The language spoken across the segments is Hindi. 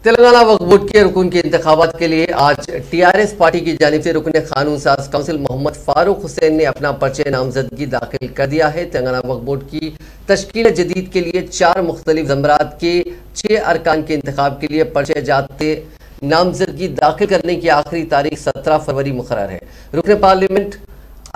तेलंगाना वक्फ बोर्ड के रुकन के इंतखाबात के लिए आज टीआरएस पार्टी की जानिब से रुकन कानून साज काउंसिल मोहम्मद फारूक हुसैन ने अपना पर्चे नामजदगी दाखिल कर दिया है। तेलंगाना वक्फ बोर्ड की तश्कील जदीद के लिए 4 मुख्तलिफ ज़मरात के 6 अरकान के इंतखाब के लिए पर्चे जाते नामजदगी दाखिल करने की आखिरी तारीख 17 फरवरी मुकर्रर है। रुकन पार्लियामेंट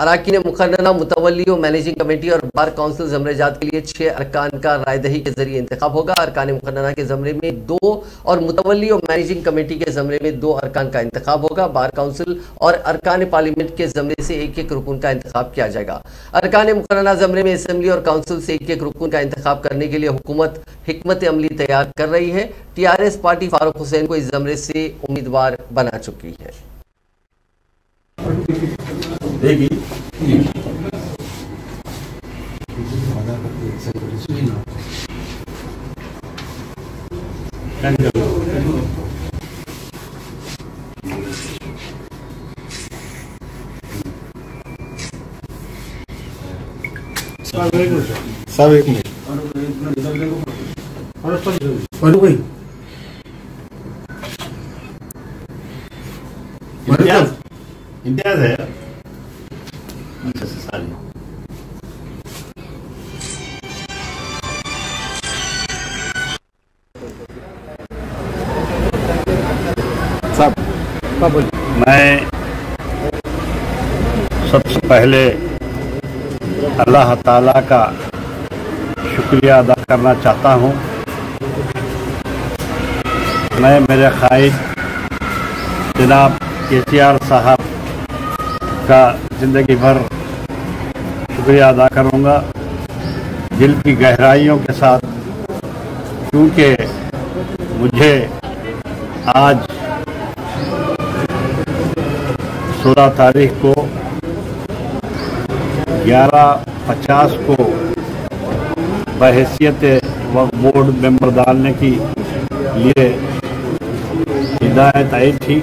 अराकीन मुकर्ररा मुतवल्ली और मैनेजिंग कमेटी और बार काउंसिल ज़मरे-जात के लिए 6 अरकान का रायदही के जरिए इंतखाब होगा। अरकान मुकर्ररा के ज़मरे में 2 और मुतवल्ली और मैनेजिंग कमेटी के ज़मरे में 2 अरकान का इंतखाब होगा। बार काउंसिल और अरकान पार्लियामेंट के ज़मरे से एक रुकन का इंतखाब किया जाएगा। अरकान मुकर्ररा ज़मरे में असम्बली और काउंसिल से एक रुकन का इंतखाब करने के लिए हुकूमत हिकमत अमली तैयार कर रही है। टीआरएस पार्टी फारूक हुसैन को इस ज़मरे से उम्मीदवार बना चुकी है। सब एक मिनट इम्तियाज है। अच्छा सारी मैं सबसे पहले अल्लाह ताला का शुक्रिया अदा करना चाहता हूँ। मैं मेरे क़ाइद जनाब केसीआर साहब का ज़िंदगी भर शुक्रिया अदा करूँगा दिल की गहराइयों के साथ, क्योंकि मुझे आज 16 तारीख को 11:50 को बहैसियत वक्फ बोर्ड मेंबर डालने की लिए हिदायत आई थी।